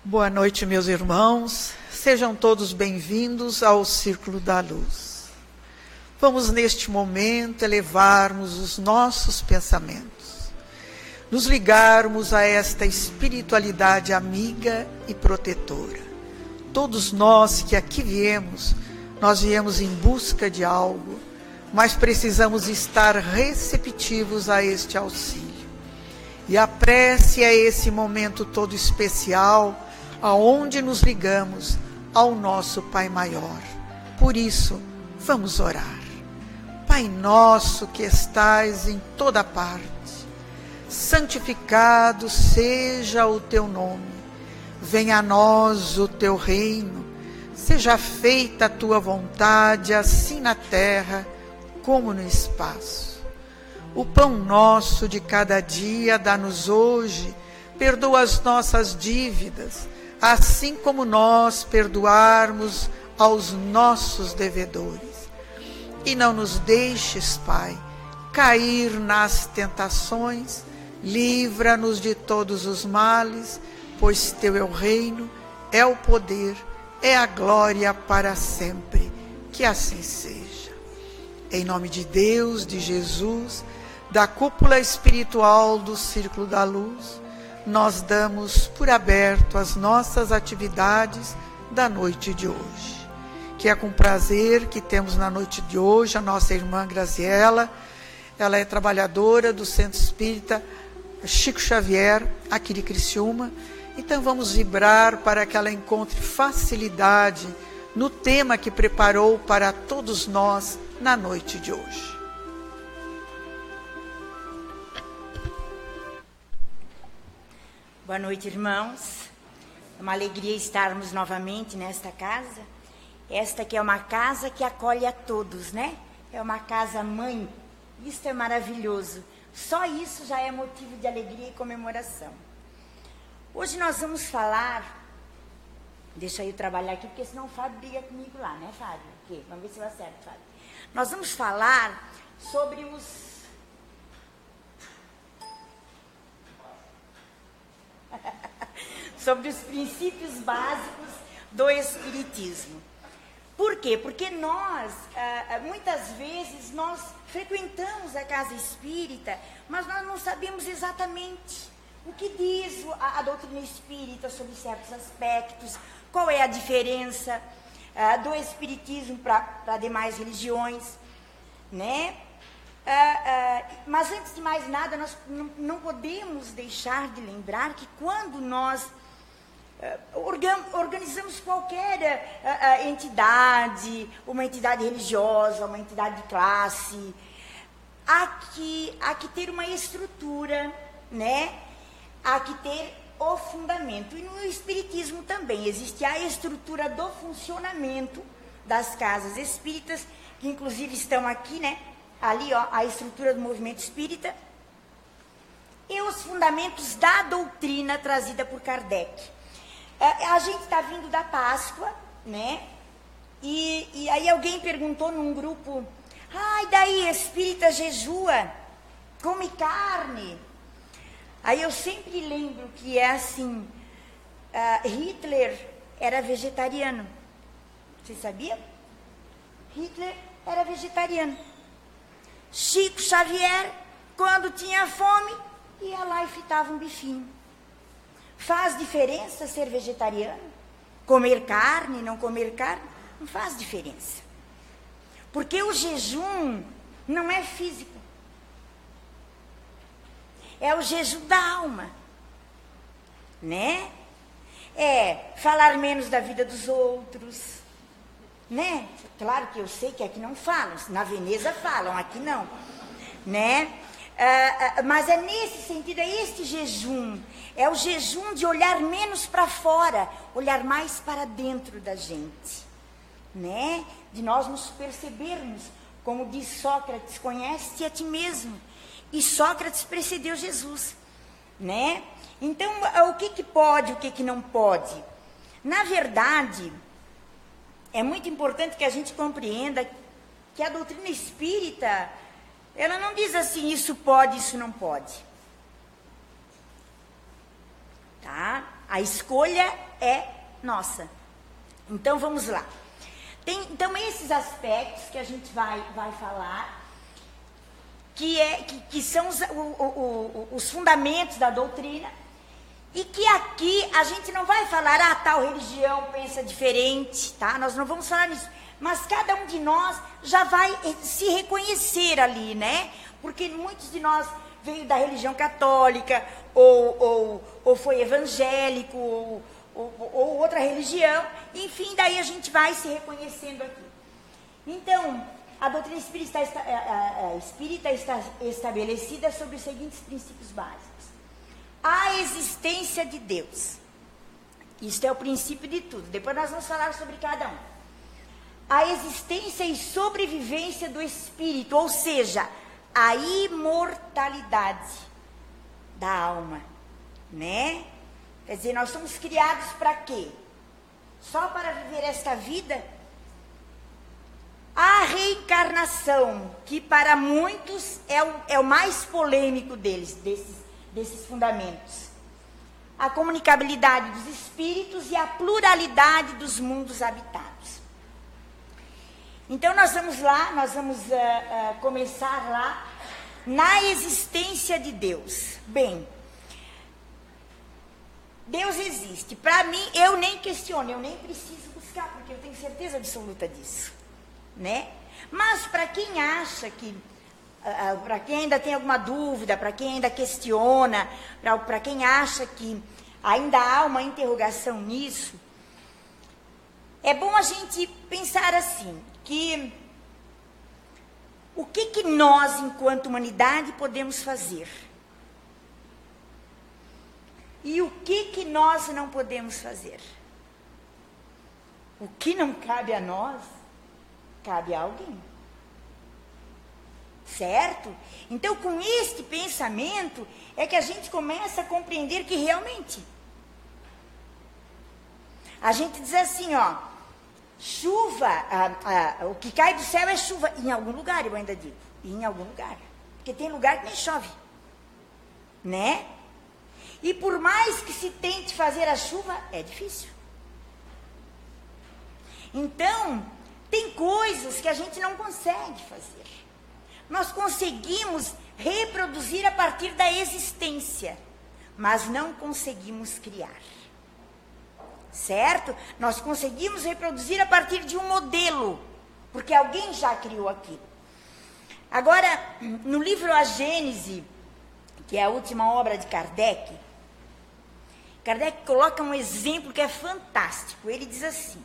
Boa noite, meus irmãos. Sejam todos bem-vindos ao Círculo da Luz. Vamos, neste momento, elevarmos os nossos pensamentos, nos ligarmos a esta espiritualidade amiga e protetora. Todos nós que aqui viemos, nós viemos em busca de algo, mas precisamos estar receptivos a este auxílio. E a prece é esse momento todo especial, aonde nos ligamos ao nosso Pai Maior. Por isso, vamos orar. Pai nosso que estais em toda parte, santificado seja o teu nome. Venha a nós o teu reino. Seja feita a tua vontade, assim na terra como no espaço. O pão nosso de cada dia dá-nos hoje. Perdoa as nossas dívidas, assim como nós perdoarmos aos nossos devedores. E não nos deixes, Pai, cair nas tentações, livra-nos de todos os males, pois teu é o reino, é o poder, é a glória para sempre. Que assim seja. Em nome de Deus, de Jesus, da cúpula espiritual do Círculo da Luz, nós damos por aberto as nossas atividades da noite de hoje. Que é com prazer que temos na noite de hoje a nossa irmã Graziela. Ela é trabalhadora do Centro Espírita Chico Xavier, aqui de Criciúma. Então vamos vibrar para que ela encontre facilidade no tema que preparou para todos nós na noite de hoje. Boa noite, irmãos. É uma alegria estarmos novamente nesta casa. Esta que é uma casa que acolhe a todos, né? É uma casa-mãe. Isso é maravilhoso. Só isso já é motivo de alegria e comemoração. Hoje nós vamos falar... Deixa eu trabalhar aqui, porque senão o Fábio briga comigo lá, né, Fábio? Okay, vamos ver se eu acerto, Fábio. Nós vamos falar sobre sobre os princípios básicos do Espiritismo. Por quê? Porque nós, muitas vezes, nós frequentamos a casa espírita, mas nós não sabemos exatamente o que diz a doutrina espírita sobre certos aspectos, qual é a diferença do Espiritismo para demais religiões, né? Mas antes de mais nada, nós não podemos deixar de lembrar que quando nós organizamos qualquer entidade, uma entidade religiosa, uma entidade de classe, há que ter uma estrutura, né? Há que ter o fundamento. E no Espiritismo também existe a estrutura do funcionamento das casas espíritas, que inclusive estão aqui, né? Ali, ó, a estrutura do movimento espírita e os fundamentos da doutrina trazida por Kardec. A gente está vindo da Páscoa, né? E aí alguém perguntou num grupo, e daí espírita jejua, come carne? Aí eu sempre lembro que é assim, Hitler era vegetariano. Vocês sabiam? Hitler era vegetariano. Chico Xavier, quando tinha fome, ia lá e fritava um bifinho. Faz diferença ser vegetariano? Comer carne, não comer carne? Não faz diferença. Porque o jejum não é físico. É o jejum da alma. Né? É falar menos da vida dos outros. Né? Claro que eu sei que aqui não falam. Na Veneza falam, aqui não. Né? Mas é nesse sentido, é este jejum. É o jejum de olhar menos para fora, olhar mais para dentro da gente. Né? De nós nos percebermos, como diz Sócrates, conhece-te a ti mesmo. E Sócrates precedeu Jesus. Né? Então, o que pode, o que não pode? Na verdade, é muito importante que a gente compreenda que a doutrina espírita, ela não diz assim, isso pode, isso não pode. Tá? A escolha é nossa. Então, vamos lá. Então, esses aspectos que a gente vai falar, que são os fundamentos da doutrina, e que aqui a gente não vai falar, tal religião pensa diferente, tá? Nós não vamos falar nisso. Mas cada um de nós já vai se reconhecer ali, né? Porque muitos de nós veio da religião católica, ou foi evangélico, ou outra religião. Enfim, daí a gente vai se reconhecendo aqui. Então, a doutrina espírita está estabelecida sobre os seguintes princípios básicos. A existência de Deus. Isto é o princípio de tudo. Depois nós vamos falar sobre cada um. A existência e sobrevivência do espírito, ou seja, a imortalidade da alma, né? Quer dizer, nós somos criados para quê? Só para viver esta vida? A reencarnação, que para muitos é o mais polêmico desses fundamentos. A comunicabilidade dos espíritos e a pluralidade dos mundos habitados. Então, nós vamos começar lá na existência de Deus. Bem, Deus existe. Para mim, eu nem questiono, eu nem preciso buscar, porque eu tenho certeza absoluta disso, né? Mas para quem acha que, para quem ainda tem alguma dúvida, para quem ainda questiona, para quem acha que ainda há uma interrogação nisso, é bom a gente pensar assim, que o que nós, enquanto humanidade, podemos fazer? E o que nós não podemos fazer? O que não cabe a nós, cabe a alguém. Certo? Então, com este pensamento, é que a gente começa a compreender que realmente a gente diz assim, ó, chuva, o que cai do céu é chuva. Em algum lugar, eu ainda digo. Em algum lugar. Porque tem lugar que nem chove. Né? E por mais que se tente fazer a chuva, é difícil. Então, tem coisas que a gente não consegue fazer. Nós conseguimos reproduzir a partir da existência, mas não conseguimos criar. Certo? Nós conseguimos reproduzir a partir de um modelo, porque alguém já criou aquilo. Agora, no livro A Gênese, que é a última obra de Kardec, Kardec coloca um exemplo que é fantástico. Ele diz assim,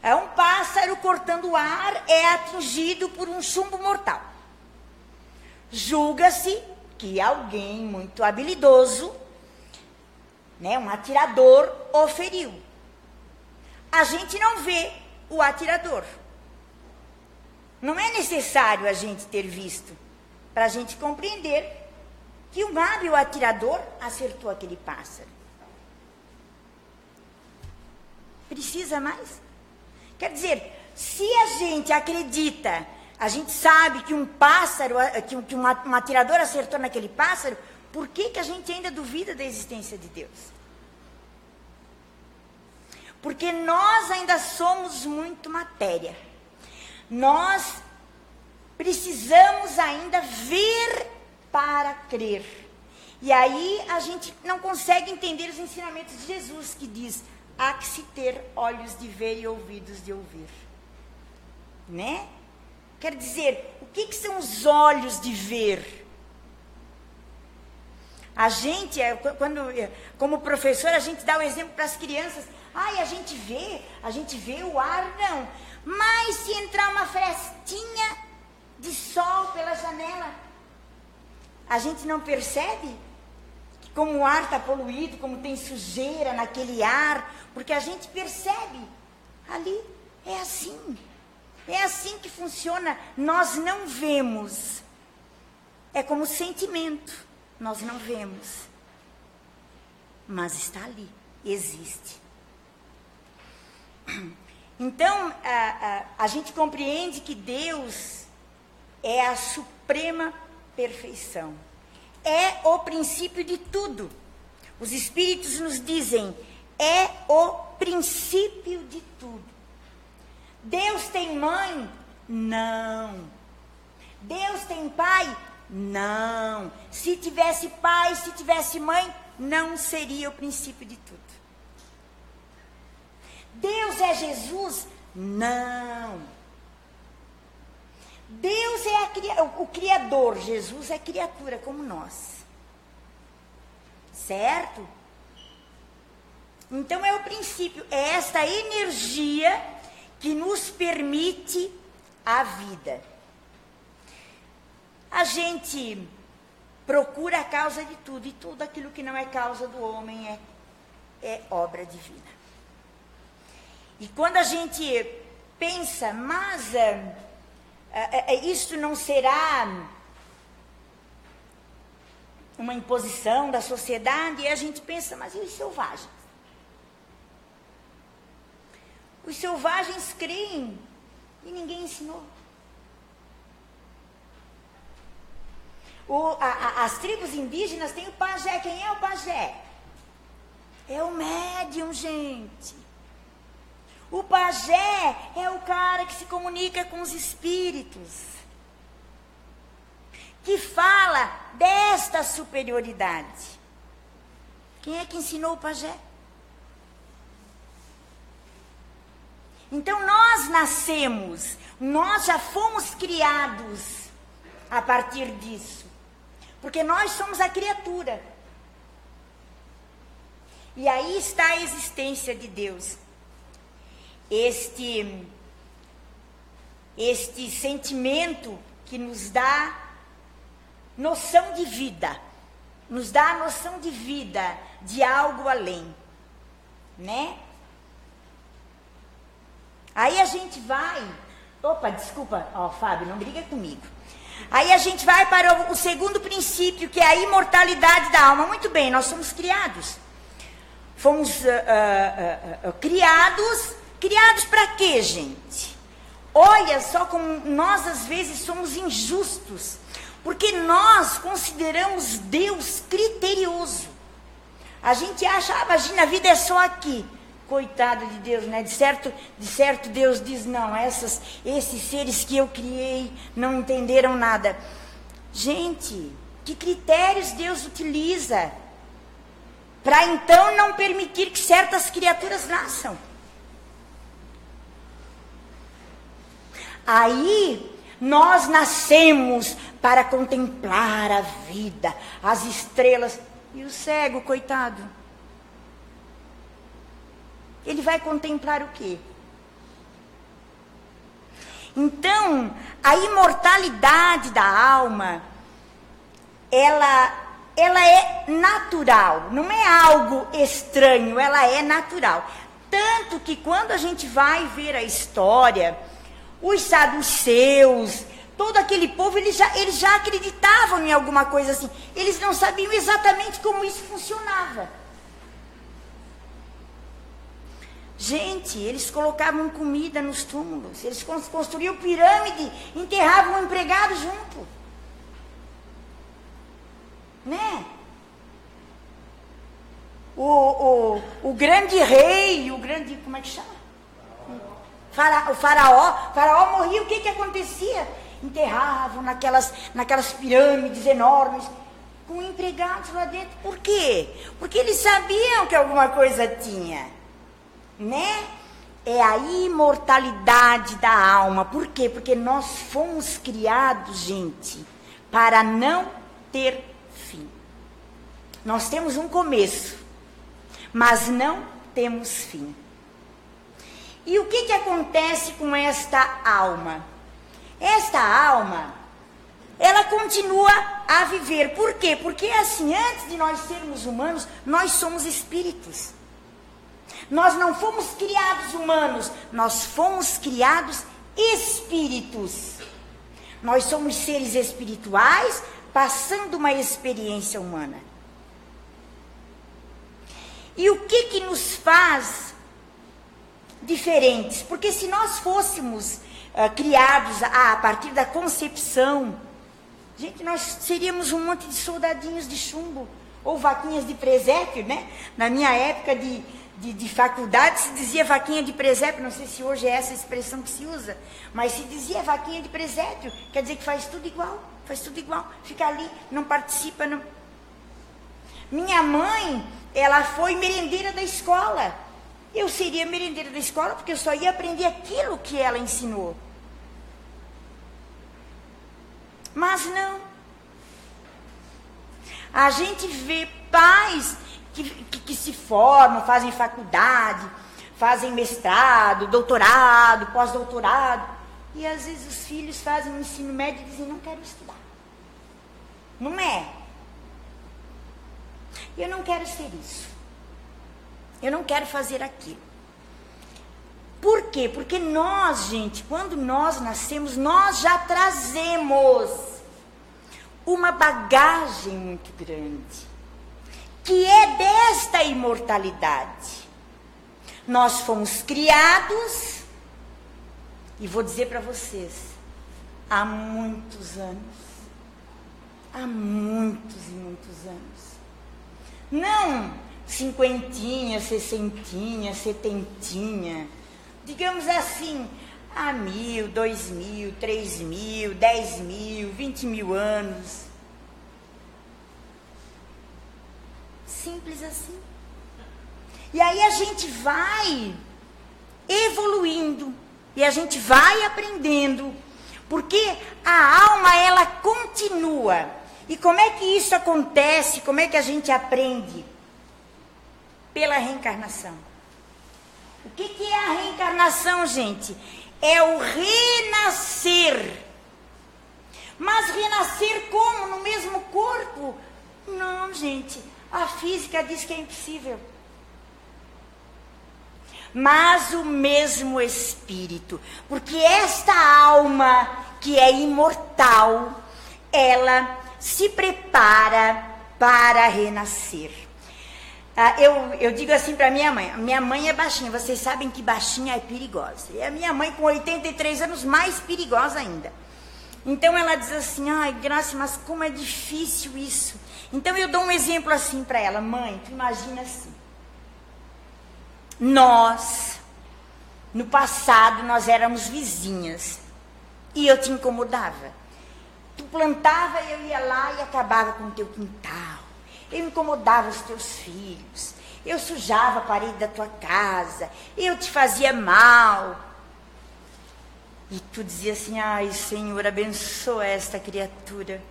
um pássaro cortando o ar é atingido por um chumbo mortal. Julga-se que alguém muito habilidoso, né, um atirador, o feriu. A gente não vê o atirador. Não é necessário a gente ter visto para a gente compreender que um hábil atirador acertou aquele pássaro. Precisa mais? Quer dizer, se a gente acredita, a gente sabe que um pássaro, que um atirador acertou naquele pássaro, por que a gente ainda duvida da existência de Deus? Porque nós ainda somos muito matéria. Nós precisamos ainda ver para crer. E aí a gente não consegue entender os ensinamentos de Jesus, que diz, há que se ter olhos de ver e ouvidos de ouvir. Né? Quer dizer, o que são os olhos de ver? A gente, como professor, a gente dá o exemplo para as crianças. A gente vê o ar, não. Mas se entrar uma frestinha de sol pela janela, a gente não percebe que como o ar está poluído, como tem sujeira naquele ar, porque a gente percebe, ali é assim. É assim que funciona, nós não vemos. É como sentimento, nós não vemos. Mas está ali, existe. Então, a gente compreende que Deus é a suprema perfeição. É o princípio de tudo. Os Espíritos nos dizem, é o princípio de tudo. Deus tem mãe? Não. Deus tem pai? Não. Se tivesse pai, se tivesse mãe, não seria o princípio de tudo. Deus é Jesus? Não. Deus é o Criador, Jesus é criatura como nós. Certo? Então é o princípio, é esta energia que nos permite a vida. A gente procura a causa de tudo, e tudo aquilo que não é causa do homem é obra divina. E quando a gente pensa, mas isto não será uma imposição da sociedade, e a gente pensa, mas e os selvagens? Os selvagens creem e ninguém ensinou. As tribos indígenas têm o pajé. Quem é o pajé? É o médium, gente. O pajé é o cara que se comunica com os espíritos, que fala desta superioridade. Quem é que ensinou o pajé? Então nós nascemos, nós já fomos criados a partir disso, porque nós somos a criatura. E aí está a existência de Deus. Este sentimento que nos dá noção de vida, nos dá a noção de vida, de algo além, né? Aí a gente vai, desculpa, Fábio, não briga comigo. Aí a gente vai para o segundo princípio, que é a imortalidade da alma. Muito bem, nós somos criados. Fomos criados para quê, gente? Olha só como nós às vezes somos injustos, porque nós consideramos Deus criterioso. A gente acha, imagina, a vida é só aqui. Coitado de Deus, né? De certo Deus diz, não, esses seres que eu criei não entenderam nada. Gente, que critérios Deus utiliza para então não permitir que certas criaturas nasçam? Aí, nós nascemos para contemplar a vida, as estrelas. E o cego, coitado? Ele vai contemplar o quê? Então, a imortalidade da alma, ela é natural, não é algo estranho, ela é natural. Tanto que quando a gente vai ver a história, os saduceus, todo aquele povo, eles já acreditavam em alguma coisa assim. Eles não sabiam exatamente como isso funcionava. Gente, eles colocavam comida nos túmulos, eles construíam pirâmide, enterravam um empregado junto. Né? O grande rei, como é que chama? O faraó morria, o que acontecia? Enterravam naquelas pirâmides enormes, com empregados lá dentro. Por quê? Porque eles sabiam que alguma coisa tinha. Né? É a imortalidade da alma. Por quê? Porque nós fomos criados, gente, para não ter fim. Nós temos um começo, mas não temos fim. E o que acontece com esta alma? Esta alma, ela continua a viver. Por quê? Porque assim, antes de nós sermos humanos, nós somos espíritos. Nós não fomos criados humanos, nós fomos criados espíritos. Nós somos seres espirituais passando uma experiência humana. E o que nos faz diferentes? Porque se nós fôssemos criados a partir da concepção, gente, nós seríamos um monte de soldadinhos de chumbo, ou vaquinhas de presépio, né? Na minha época de de faculdade se dizia vaquinha de presépio, não sei se hoje é essa expressão que se usa, mas se dizia vaquinha de presépio, quer dizer que faz tudo igual, fica ali, não participa, não. Minha mãe, ela foi merendeira da escola. Eu seria merendeira da escola porque eu só ia aprender aquilo que ela ensinou. Mas não. A gente vê pais que se formam, fazem faculdade, fazem mestrado, doutorado, pós-doutorado, e às vezes os filhos fazem o ensino médio e dizem, não quero estudar. Não é? Eu não quero ser isso. Eu não quero fazer aquilo. Por quê? Porque nós, gente, quando nós nascemos, nós já trazemos uma bagagem muito grande, que é desta imortalidade. Nós fomos criados, e vou dizer para vocês, há muitos anos. Há muitos e muitos anos. Não 50, 60, 70, digamos assim, há 1000, 2000, 3000, 10.000, 20.000 anos. Simples assim. E aí a gente vai evoluindo, e a gente vai aprendendo, porque a alma, ela continua. E como é que isso acontece? Como é que a gente aprende? Pela reencarnação. O que é a reencarnação, gente? É o renascer. Mas renascer como? No mesmo corpo? Não, gente. A física diz que é impossível. Mas o mesmo espírito. Porque esta alma que é imortal, ela se prepara para renascer. Eu digo assim para minha mãe é baixinha, vocês sabem que baixinha é perigosa. E a minha mãe com 83 anos, mais perigosa ainda. Então ela diz assim, ai Graça, mas como é difícil isso. Então eu dou um exemplo assim para ela, mãe, tu imagina assim. Nós, no passado, nós éramos vizinhas e eu te incomodava. Tu plantava e eu ia lá e acabava com o teu quintal. Eu incomodava os teus filhos. Eu sujava a parede da tua casa. Eu te fazia mal. E tu dizia assim, ai Senhor, abençoa esta criatura.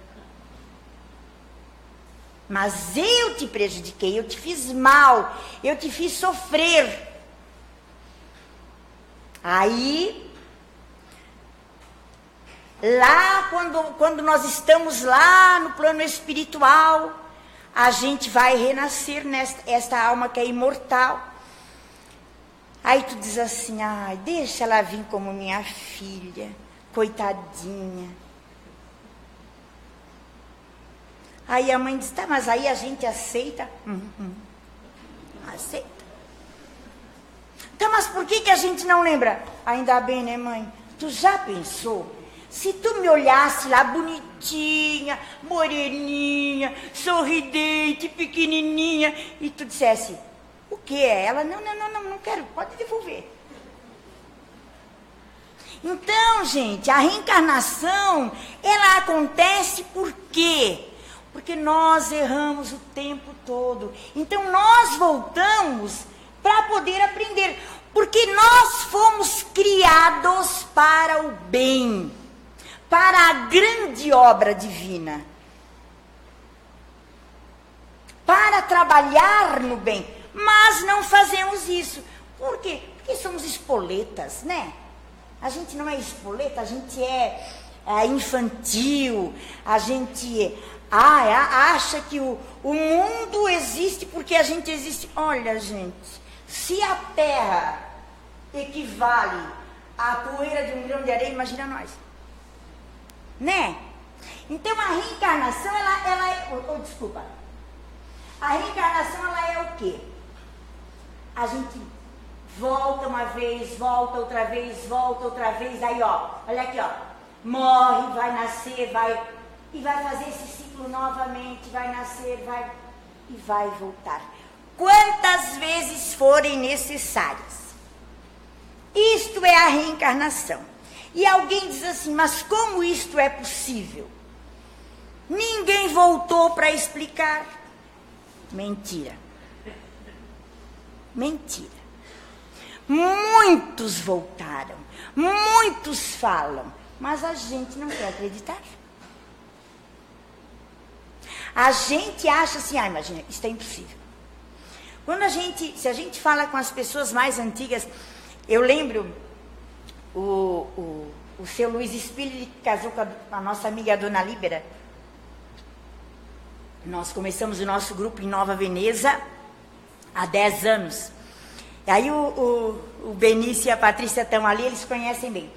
Mas eu te prejudiquei, eu te fiz mal, eu te fiz sofrer. Aí, lá quando nós estamos lá no plano espiritual, a gente vai renascer esta alma que é imortal. Aí tu diz assim, ai, deixa ela vir como minha filha, coitadinha. Aí a mãe diz, tá, mas aí a gente aceita? Aceita. Tá, mas por que a gente não lembra? Ainda bem, né, mãe? Tu já pensou? Se tu me olhasse lá bonitinha, moreninha, sorridente, pequenininha, e tu dissesse, o que é? Ela, não quero, pode devolver. Então, gente, a reencarnação, ela acontece por quê? Porque nós erramos o tempo todo. Então, nós voltamos para poder aprender. Porque nós fomos criados para o bem, para a grande obra divina. Para trabalhar no bem. Mas não fazemos isso. Por quê? Porque somos espoletas, né? A gente não é espoleta, a gente é infantil, a gente acha que o mundo existe porque a gente existe. Olha, gente, se a Terra equivale à poeira de um grão de areia, imagina nós. Né? Então a reencarnação, ela é... desculpa. A reencarnação, ela é o quê? A gente volta uma vez, volta outra vez, aí ó, olha aqui ó, morre, vai nascer, e vai fazer esse ciclo novamente, vai nascer, e vai voltar. quantas vezes forem necessárias. Isto é a reencarnação. E alguém diz assim, mas como isto é possível? Ninguém voltou para explicar. Mentira. Mentira. Muitos voltaram, muitos falam, mas a gente não quer acreditar. A gente acha assim, imagina, isso é impossível. Se a gente fala com as pessoas mais antigas, eu lembro o seu Luiz Espírito, que casou com a nossa amiga Dona Líbera. Nós começamos o nosso grupo em Nova Veneza há 10 anos. E aí o Benício e a Patrícia estão ali, eles conhecem bem.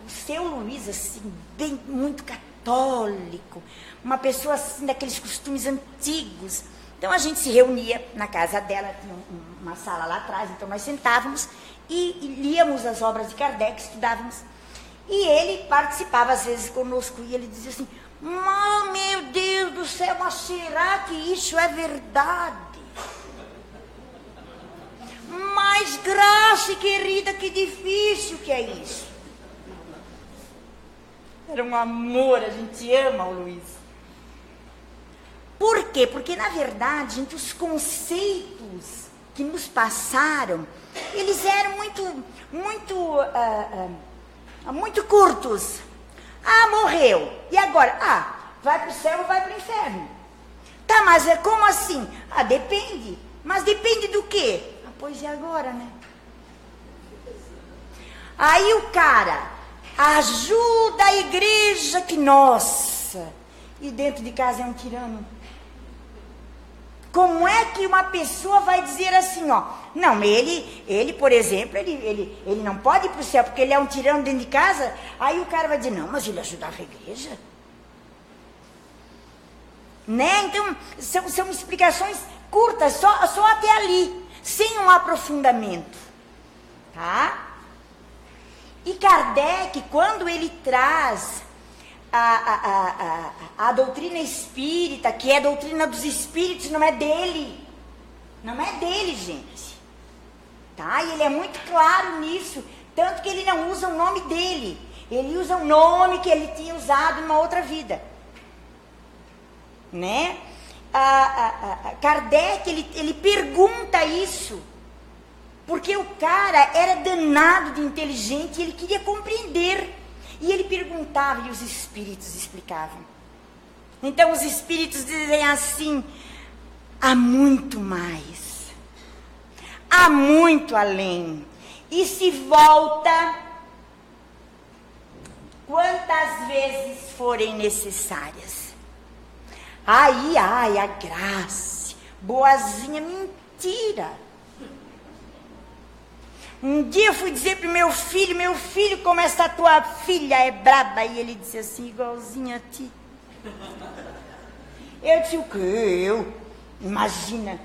O seu Luiz, assim, bem, muito católico, uma pessoa assim, daqueles costumes antigos. Então a gente se reunia na casa dela, tinha uma sala lá atrás, então nós sentávamos e líamos as obras de Kardec, estudávamos. E ele participava às vezes conosco e ele dizia assim, meu Deus do céu, mas será que isso é verdade? Mas Graça, querida, que difícil que é isso. Era um amor, a gente ama o Luiz. Por quê? Porque, na verdade, gente, os conceitos que nos passaram, eles eram muito curtos. Morreu. E agora? Vai para o céu ou vai para o inferno? Tá, mas como assim? Depende. Mas depende do quê? Pois e agora, né? Aí o cara ajuda a igreja que, nossa, e dentro de casa é um tirano. Como é que uma pessoa vai dizer assim, ó, não, ele por exemplo, ele não pode ir para o céu porque ele é um tirano dentro de casa? Aí o cara vai dizer, não, mas ele ajudava a igreja. Né? Então, são explicações curtas, só até ali, sem um aprofundamento. Tá? E Kardec, quando ele traz a doutrina espírita, que é a doutrina dos espíritos, não é dele. Não é dele, gente. Tá? E ele é muito claro nisso. Tanto que ele não usa o nome dele. Ele usa o nome que ele tinha usado numa outra vida. Né? Kardec, ele pergunta isso. Porque o cara era danado de inteligente e ele queria compreender. E ele perguntava e os espíritos explicavam. Então os espíritos dizem assim, há muito mais, há muito além. E se volta quantas vezes forem necessárias. Ai, a Graça, boazinha, mentira. Um dia eu fui dizer pro meu filho, como essa tua filha é braba. E ele disse assim, igualzinha a ti. Eu disse, o quê? Imagina.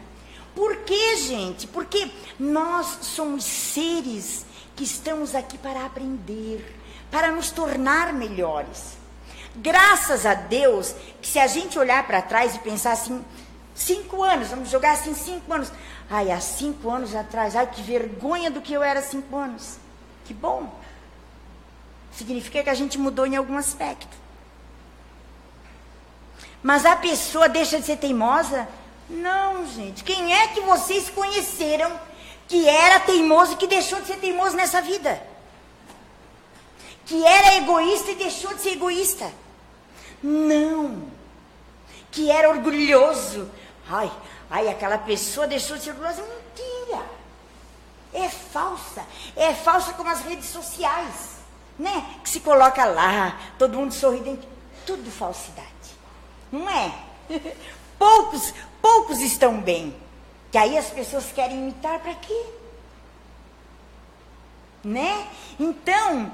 Por quê, gente? Porque nós somos seres que estamos aqui para aprender, para nos tornar melhores. Graças a Deus, que se a gente olhar para trás e pensar assim, 5 anos, vamos jogar assim 5 anos. Ai, há 5 anos atrás, ai, que vergonha do que eu era há 5 anos. Que bom. Significa que a gente mudou em algum aspecto. Mas a pessoa deixa de ser teimosa? Não, gente. Quem é que vocês conheceram que era teimoso e que deixou de ser teimoso nessa vida? Que era egoísta e deixou de ser egoísta? Não. Que era orgulhoso. Ai, aquela pessoa deixou de ser orgulhosa. Mentira. É falsa. É falsa como as redes sociais, né? Que se coloca lá, todo mundo sorridente. Tudo falsidade. Não é? Poucos estão bem. Que aí as pessoas querem imitar para quê? Né? Então,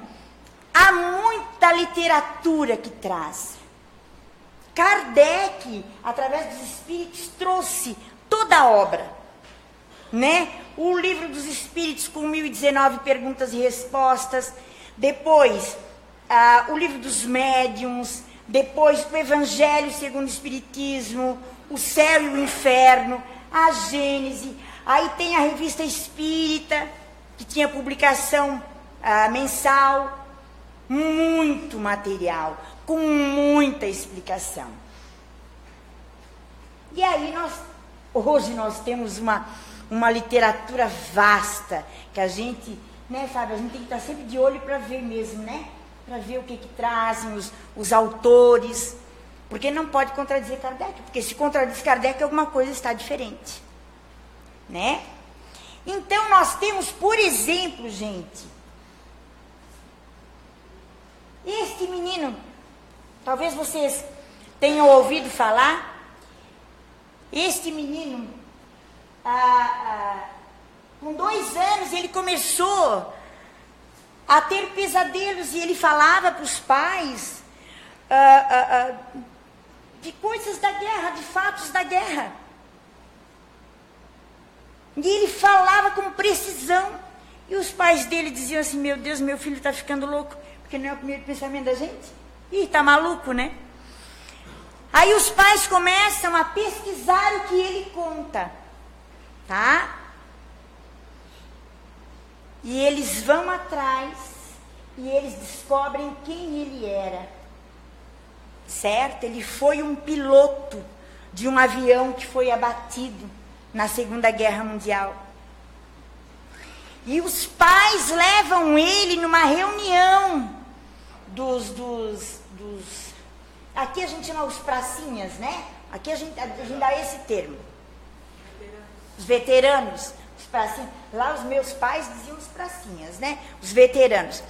há muita literatura que traz. Kardec, através dos espíritos, trouxe toda a obra, né? O livro dos espíritos com 1019 perguntas e respostas, depois o livro dos médiuns, depois o Evangelho segundo o Espiritismo, O Céu e o Inferno, a Gênese, aí tem a Revista Espírita, que tinha publicação mensal, muito material, com muita explicação. E aí hoje nós temos uma literatura vasta, que a gente, né, Fábio, a gente tem que estar sempre de olho para ver mesmo, né? Para ver o que trazem os autores, porque não pode contradizer Kardec, porque se contradiz Kardec, alguma coisa está diferente, né? Então, nós temos, por exemplo, gente, este menino, talvez vocês tenham ouvido falar, este menino, com 2 anos, ele começou a ter pesadelos, e ele falava para os pais de coisas da guerra, de fatos da guerra. E ele falava com precisão. E os pais dele diziam assim: meu Deus, meu filho está ficando louco. Porque não é o primeiro pensamento da gente. Ih, está maluco, né? Aí os pais começam a pesquisar o que ele conta. Tá? E eles vão atrás e eles descobrem quem ele era. Certo? Ele foi um piloto de um avião que foi abatido na Segunda Guerra Mundial. E os pais levam ele numa reunião aqui a gente chama os pracinhas, né? Aqui a gente dá esse termo. Os veteranos, os pracinhas. Lá os meus pais diziam os pracinhas, né? Os veteranos.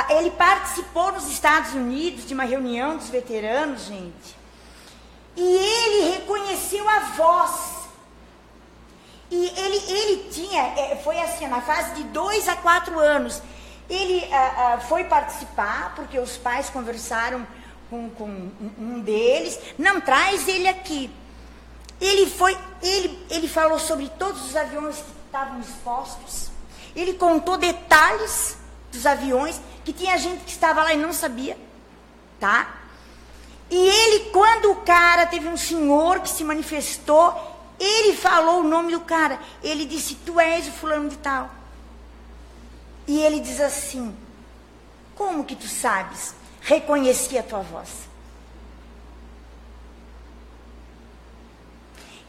Ele participou nos Estados Unidos de uma reunião dos veteranos, gente. E ele reconheceu a voz. E ele tinha, foi assim, na fase de 2 a 4 anos, ele foi participar, porque os pais conversaram com um deles, não, traz ele aqui. Ele falou sobre todos os aviões que estavam expostos, ele contou detalhes dos aviões, que tinha gente que estava lá e não sabia, tá? E ele, quando o cara, teve um senhor que se manifestou, ele falou o nome do cara. Ele disse: tu és o fulano de tal. E ele diz assim: como que tu sabes? Reconheci a tua voz.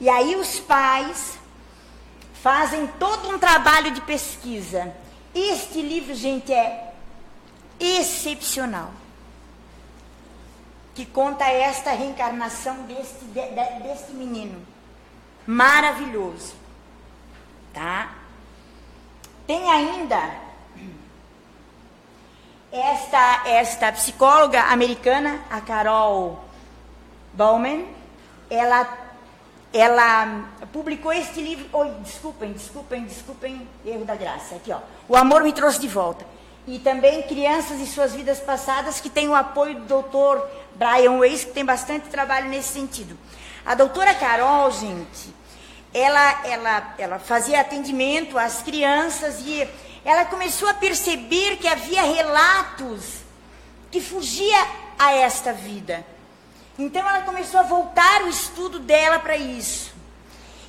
E aí os pais fazem todo um trabalho de pesquisa. Este livro, gente, é excepcional, que conta esta reencarnação deste menino. Maravilhoso, tá? Tem ainda esta psicóloga americana, a Carol Bauman, ela publicou este livro. Oi, desculpem, erro da graça. Aqui, ó, O Amor Me Trouxe de Volta. E também Crianças e Suas Vidas Passadas, que tem o apoio do Dr. Brian Weiss, que tem bastante trabalho nesse sentido. A doutora Carol, gente, ela fazia atendimento às crianças e ela começou a perceber que havia relatos que fugia a esta vida. Então ela começou a voltar o estudo dela para isso.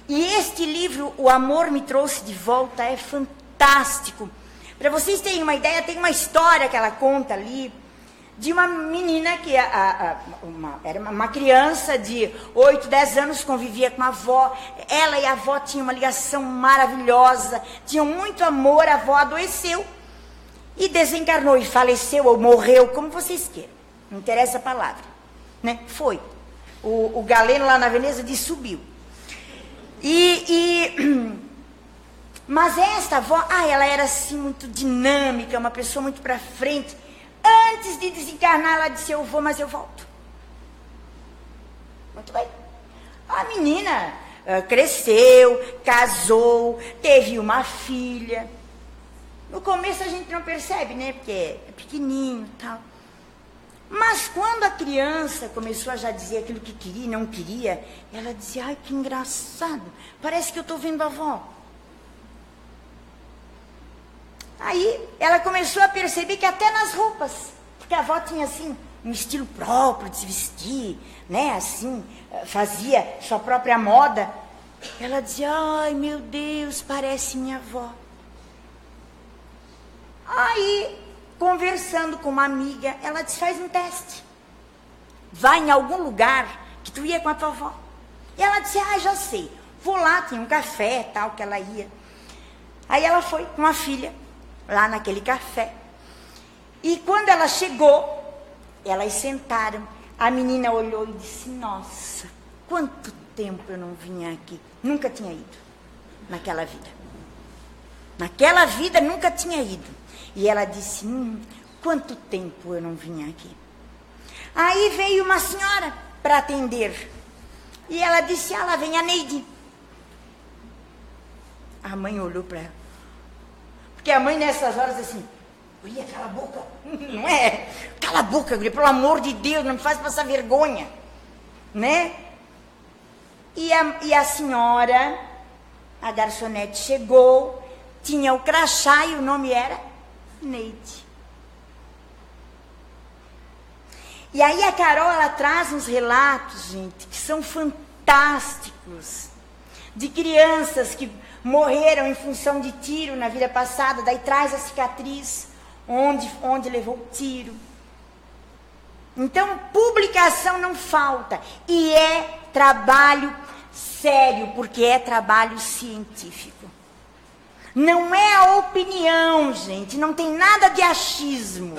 E este livro, O Amor Me Trouxe de Volta, é fantástico. Para vocês terem uma ideia, tem uma história que ela conta ali, de uma menina que era uma criança de 8, 10 anos, convivia com a avó. Ela e a avó tinham uma ligação maravilhosa, tinham muito amor. A avó adoeceu e desencarnou, e faleceu ou morreu, como vocês queiram, não interessa a palavra, né? Foi. O Galeno lá na Veneza diz: subiu. Mas esta avó, ela era assim muito dinâmica, uma pessoa muito para frente. Antes de desencarnar, ela disse: eu vou, mas eu volto. Muito bem. A menina cresceu, casou, teve uma filha. No começo a gente não percebe, né? Porque é pequenininho e tal. Mas quando a criança começou a já dizer aquilo que queria e não queria, ela dizia: ai, que engraçado, parece que eu estou vendo a avó. Aí ela começou a perceber que até nas roupas, porque a avó tinha assim um estilo próprio de se vestir, né? Assim, fazia sua própria moda. Ela dizia, ai meu Deus, parece minha avó. Aí, conversando com uma amiga, ela disse, faz um teste. Vai em algum lugar que tu ia com a tua avó. E ela disse, já sei. Vou lá, tinha um café, tal, que ela ia. Aí ela foi com a filha, lá naquele café. E quando ela chegou, elas sentaram. A menina olhou e disse, nossa, quanto tempo eu não vinha aqui. Nunca tinha ido, naquela vida. Naquela vida, nunca tinha ido. E ela disse, quanto tempo eu não vinha aqui. Aí veio uma senhora para atender. E ela disse, lá vem a Neide. A mãe olhou para ela. Porque a mãe nessas horas assim, guria, cala a boca. Não é? Cala a boca, guria, pelo amor de Deus, não me faz passar vergonha. Né? E a senhora, a garçonete chegou, tinha o crachá e o nome era Neide. E aí a Carol, ela traz uns relatos, gente, que são fantásticos, de crianças que morreram em função de tiro na vida passada, daí traz a cicatriz onde levou o tiro. Então, publicação não falta, e é trabalho sério, porque é trabalho científico. Não é a opinião, gente, não tem nada de achismo.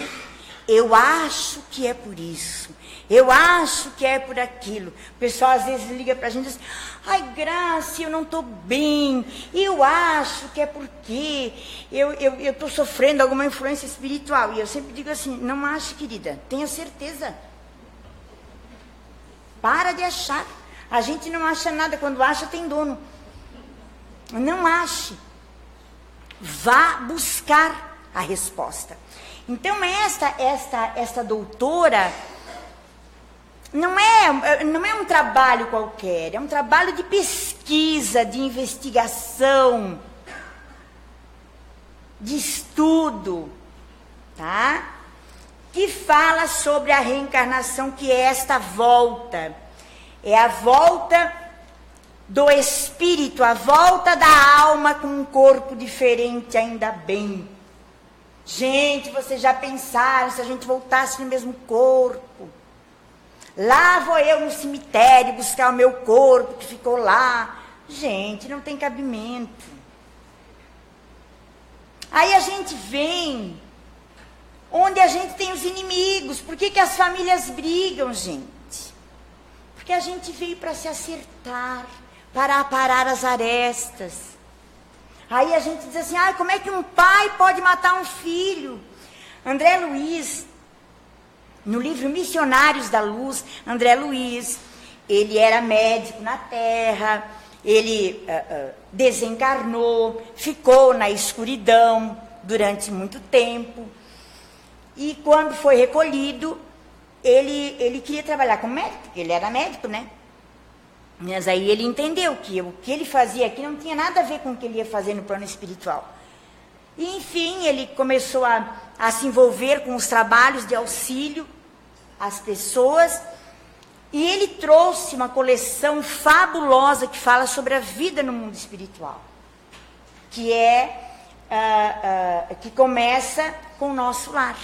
Eu acho que é por isso. Eu acho que é por aquilo. O pessoal às vezes liga pra gente e diz, ai, Graça, eu não estou bem. Eu acho que é porque eu estou sofrendo alguma influência espiritual. E eu sempre digo assim, não ache, querida, tenha certeza. Para de achar. A gente não acha nada, quando acha tem dono. Não ache. Vá buscar a resposta. Então esta doutora não é um trabalho qualquer, é um trabalho de pesquisa, de investigação, de estudo, tá? Que fala sobre a reencarnação, que é esta volta. É a volta do espírito, a volta da alma com um corpo diferente, ainda bem. Gente, vocês já pensaram se a gente voltasse no mesmo corpo? Lá vou eu no cemitério buscar o meu corpo que ficou lá. Gente, não tem cabimento. Aí a gente vem onde a gente tem os inimigos. Por que as famílias brigam, gente? Porque a gente veio para se acertar, para aparar as arestas. Aí a gente diz assim, como é que um pai pode matar um filho? André Luiz, no livro Missionários da Luz, André Luiz, ele era médico na Terra, ele desencarnou, ficou na escuridão durante muito tempo. E quando foi recolhido, ele queria trabalhar como médico, porque ele era médico, né? Mas aí ele entendeu que o que ele fazia aqui não tinha nada a ver com o que ele ia fazer no plano espiritual. E, enfim, ele começou a se envolver com os trabalhos de auxílio às pessoas. E ele trouxe uma coleção fabulosa que fala sobre a vida no mundo espiritual. Que que começa com o nosso lar.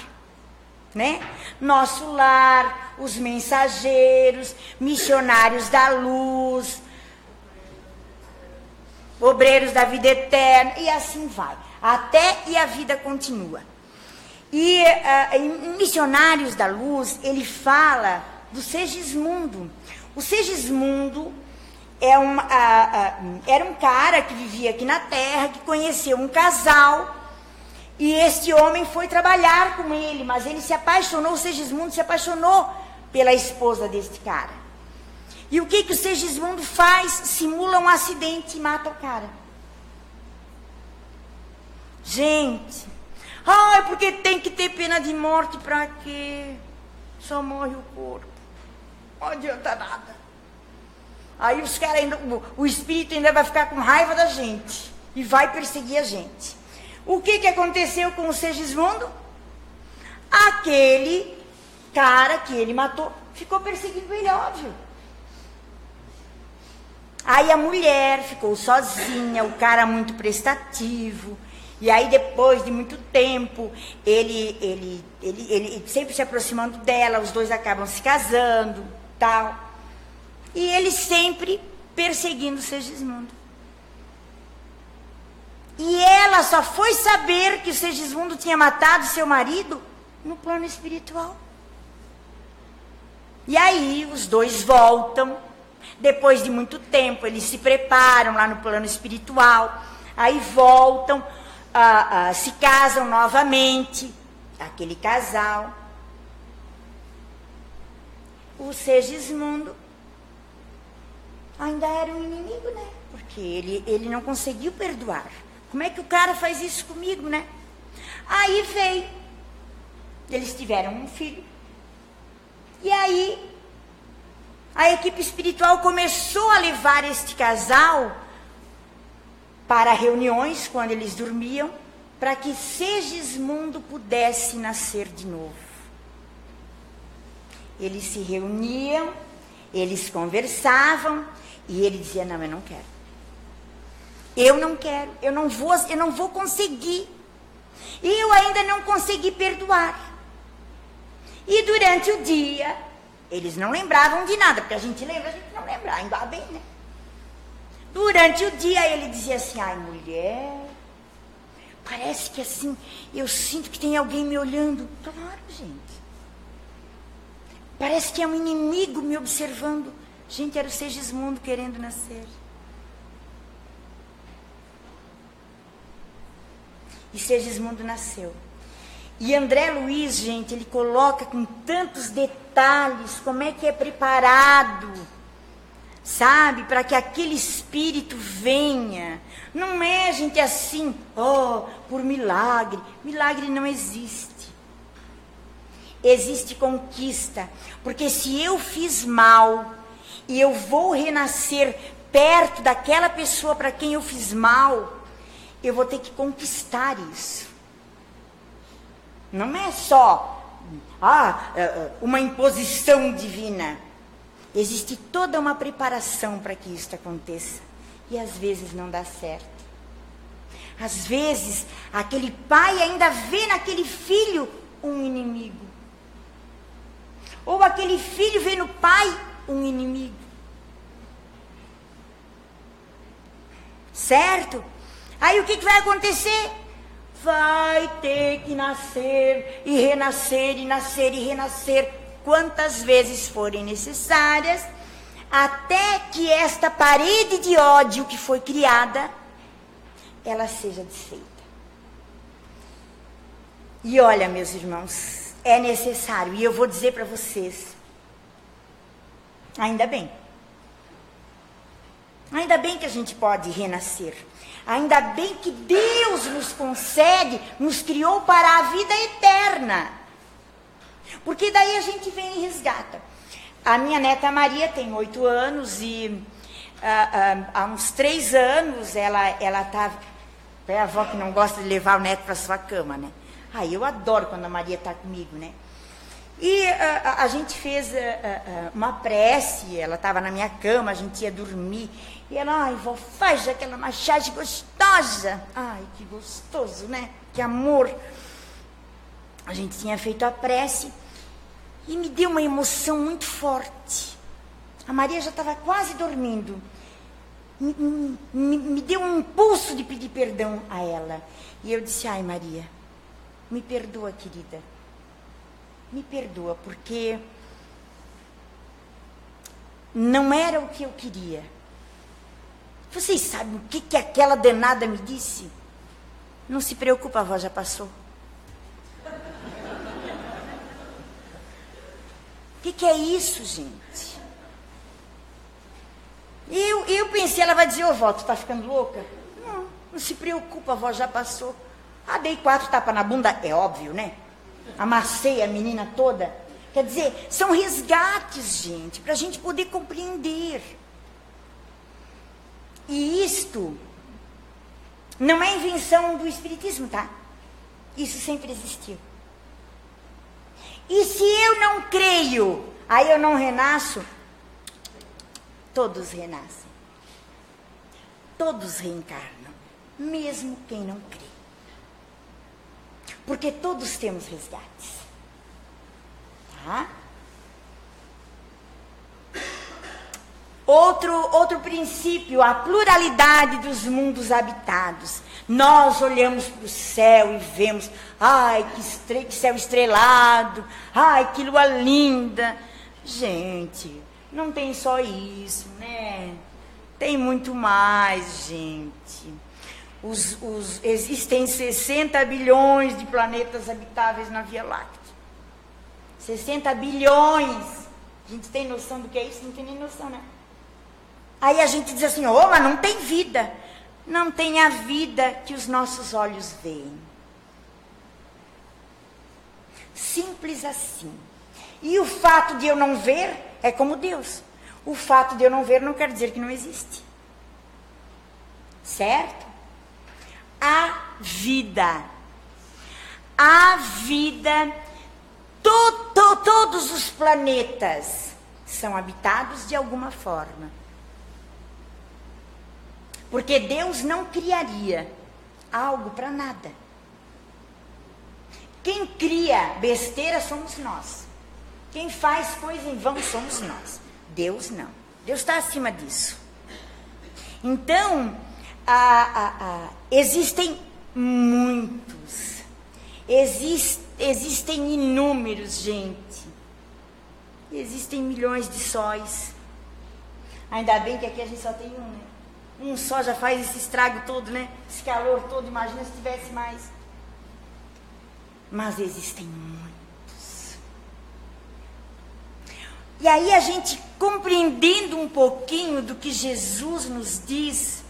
Né? Nosso lar, os mensageiros, missionários da luz, obreiros da vida eterna, e assim vai, e a vida continua. E em Missionários da Luz, ele fala do Segismundo. O Segismundo era um cara que vivia aqui na Terra, que conheceu um casal. E este homem foi trabalhar com ele, mas ele se apaixonou, o Segismundo se apaixonou pela esposa deste cara. E o que o Segismundo faz? Simula um acidente e mata o cara. Gente, porque tem que ter pena de morte, pra quê? Só morre o corpo. Não adianta nada. Aí os caras ainda, o espírito ainda vai ficar com raiva da gente e vai perseguir a gente. O que aconteceu com o Segismundo? Aquele cara que ele matou ficou perseguindo ele, óbvio. Aí a mulher ficou sozinha, o cara muito prestativo. E aí depois de muito tempo, ele sempre se aproximando dela, os dois acabam se casando, tal. E ele sempre perseguindo Segismundo. E ela só foi saber que o Segismundo tinha matado seu marido no plano espiritual. E aí os dois voltam. Depois de muito tempo, eles se preparam lá no plano espiritual. Aí voltam, se casam novamente. Aquele casal. O Segismundo ainda era um inimigo, né? Porque ele não conseguiu perdoar. Como é que o cara faz isso comigo, né? Aí veio. Eles tiveram um filho. E aí, a equipe espiritual começou a levar este casal para reuniões, quando eles dormiam, para que Segismundo pudesse nascer de novo. Eles se reuniam, eles conversavam, e ele dizia, não, eu não quero. Eu não quero, eu não vou conseguir. Eu ainda não consegui perdoar. E durante o dia, eles não lembravam de nada, porque a gente lembra, a gente não lembra, ainda bem, né? Durante o dia, ele dizia assim, ai, mulher, parece que assim, eu sinto que tem alguém me olhando. Claro, gente. Parece que é um inimigo me observando. Gente, era o Segismundo querendo nascer. E Segismundo nasceu. E André Luiz, gente, ele coloca com tantos detalhes como é que é preparado, sabe, para que aquele espírito venha. Não é, gente, assim, por milagre. Milagre não existe. Existe conquista. Porque se eu fiz mal e eu vou renascer perto daquela pessoa para quem eu fiz mal, eu vou ter que conquistar isso. Não é só uma imposição divina. Existe toda uma preparação para que isso aconteça. E às vezes não dá certo. Às vezes, aquele pai ainda vê naquele filho um inimigo. Ou aquele filho vê no pai um inimigo. Certo? Aí o que vai acontecer? Vai ter que nascer e renascer e nascer e renascer quantas vezes forem necessárias, até que esta parede de ódio que foi criada, ela seja desfeita. E olha, meus irmãos, é necessário, e eu vou dizer para vocês, ainda bem que a gente pode renascer. Ainda bem que Deus nos concede, nos criou para a vida eterna. Porque daí a gente vem e resgata. A minha neta Maria tem 8 anos e há uns 3 anos ela tá... É a avó que não gosta de levar o neto para sua cama, né? Eu adoro quando a Maria está comigo, né? E a gente fez uma prece, ela estava na minha cama, a gente ia dormir. E ela, ai, vó, faz aquela massagem gostosa. Ai, que gostoso, né? Que amor. A gente tinha feito a prece e me deu uma emoção muito forte. A Maria já estava quase dormindo. Me deu um impulso de pedir perdão a ela. E eu disse, ai, Maria, me perdoa, querida. Me perdoa, porque não era o que eu queria. Vocês sabem o que aquela danada me disse? Não se preocupa, a avó já passou. O que é isso, gente? Eu pensei, ela vai dizer, ô vó, tu tá ficando louca? Não se preocupa, a avó já passou. Dei 4 tapas na bunda, é óbvio, né? Amassei a menina toda. Quer dizer, são resgates, gente, para a gente poder compreender. E isto não é invenção do Espiritismo, tá? Isso sempre existiu. E se eu não creio, aí eu não renasço? Todos renascem. Todos reencarnam, mesmo quem não crê. Porque todos temos resgates. Tá? Outro princípio, a pluralidade dos mundos habitados. Nós olhamos para o céu e vemos, ai, que céu estrelado, ai, que lua linda. Gente, não tem só isso, né? Tem muito mais, gente. Existem 60 bilhões de planetas habitáveis na Via Láctea. 60 bilhões. A gente tem noção do que é isso? Não tem nem noção, né? Aí a gente diz assim, mas não tem vida. Não tem a vida que os nossos olhos veem. Simples assim. E o fato de eu não ver é como Deus. O fato de eu não ver não quer dizer que não existe. Certo? A vida. A vida, todos os planetas são habitados de alguma forma. Porque Deus não criaria algo para nada. Quem cria besteira somos nós. Quem faz coisa em vão somos nós. Deus não. Deus está acima disso. Então, existem muitos. Existem inúmeros, gente. Existem milhões de sóis. Ainda bem que aqui a gente só tem um, né? Um só já faz esse estrago todo, né? Esse calor todo, imagina se tivesse mais. Mas existem muitos. E aí a gente, compreendendo um pouquinho do que Jesus nos diz,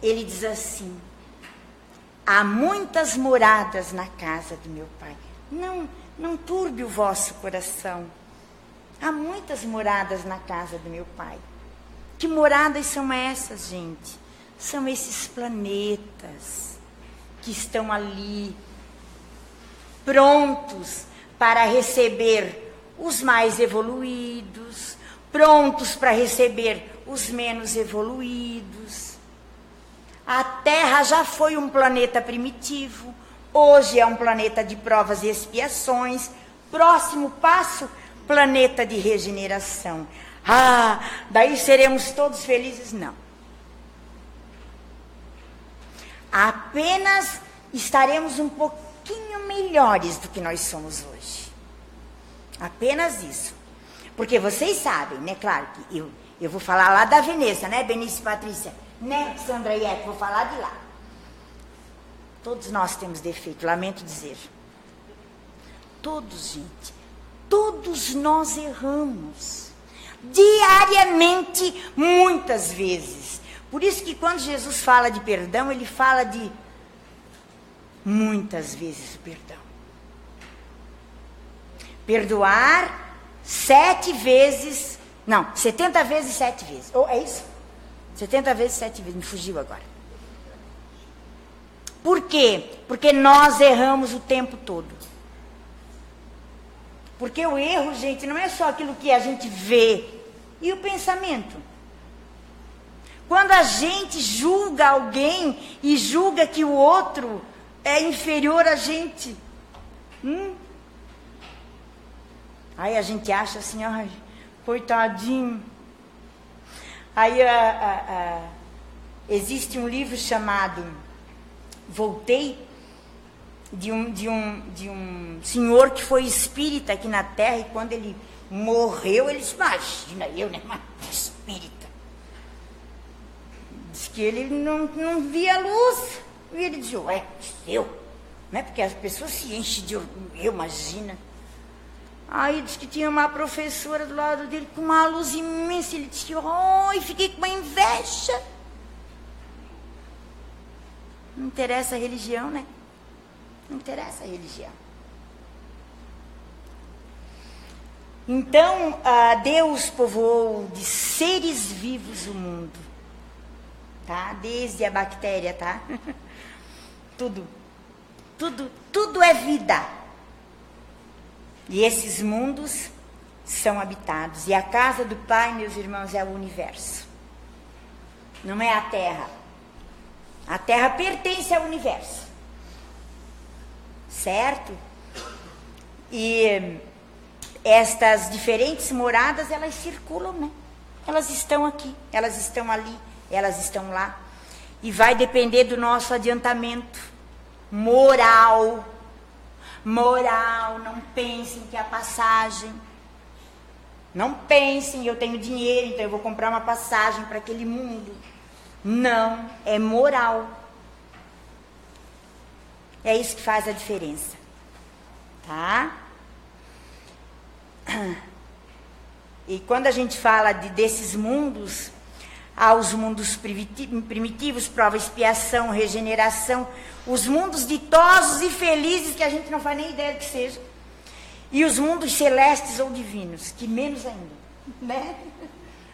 ele diz assim, há muitas moradas na casa do meu Pai. Não turbe o vosso coração. Há muitas moradas na casa do meu Pai. Que moradas são essas, gente? São esses planetas que estão ali, prontos para receber os mais evoluídos, prontos para receber os menos evoluídos. A Terra já foi um planeta primitivo, hoje é um planeta de provas e expiações. Próximo passo, planeta de regeneração. Daí seremos todos felizes? Não. Apenas estaremos um pouquinho melhores do que nós somos hoje. Apenas isso. Porque vocês sabem, né? Claro que eu vou falar lá da Veneza, né, Benício e Patrícia? Né, Sandra e Eco? Vou falar de lá. Todos nós temos defeito, lamento dizer. Todos, gente. Todos nós erramos. Diariamente, muitas vezes. Por isso que quando Jesus fala de perdão, ele fala de muitas vezes o perdão. Perdoar 70 vezes 7 vezes. É isso? 70 vezes 7 vezes, me fugiu agora. Por quê? Porque nós erramos o tempo todo. Porque o erro, gente, não é só aquilo que a gente vê. E o pensamento? Quando a gente julga alguém e julga que o outro é inferior a gente. Aí a gente acha assim, ai, coitadinho. Aí existe um livro chamado Voltei, de um senhor que foi espírita aqui na Terra, e quando ele morreu, ele disse, imagina eu, né? Espírita. Diz que ele não via luz. E ele dizia, eu. Não é porque as pessoas se enchem de orgulho, imagina. Aí disse que tinha uma professora do lado dele com uma luz imensa. Ele disse, fiquei com uma inveja. Não interessa a religião, né? Não interessa a religião. Então, Deus povoou de seres vivos o mundo. Tá? Desde a bactéria, tá? Tudo é vida. E esses mundos são habitados. E a casa do Pai, meus irmãos, é o universo. Não é a Terra. A Terra pertence ao universo. Certo? E estas diferentes moradas, elas circulam, né? Elas estão aqui, elas estão ali, elas estão lá. E vai depender do nosso adiantamento moral. Moral, não pensem que é a passagem. Não pensem, eu tenho dinheiro, então eu vou comprar uma passagem para aquele mundo. Não, é moral. É isso que faz a diferença. Tá? E quando a gente fala desses mundos, há os mundos primitivos, prova, expiação, regeneração, os mundos ditosos e felizes que a gente não faz nem ideia do que seja, e os mundos celestes ou divinos, que menos ainda, né?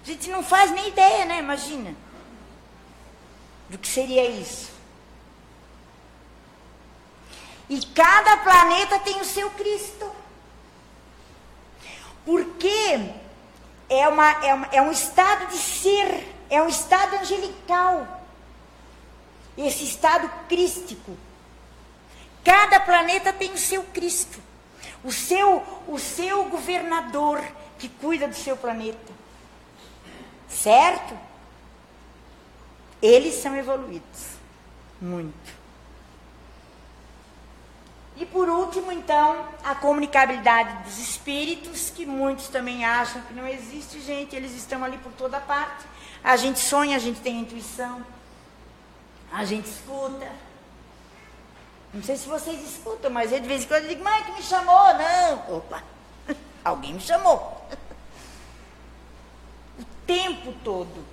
A gente não faz nem ideia, né? Imagina, do que seria isso. E cada planeta tem o seu Cristo. Porque é um estado de ser, é um estado angelical. Esse estado crístico. Cada planeta tem o seu Cristo. O seu governador que cuida do seu planeta. Certo? Eles são evoluídos. Muito. E por último, então, a comunicabilidade dos espíritos, que muitos também acham que não existe, gente, eles estão ali por toda parte. A gente sonha, a gente tem intuição, a gente escuta. Não sei se vocês escutam, mas eu de vez em quando digo, mãe, que me chamou? Não, opa, alguém me chamou. O tempo todo.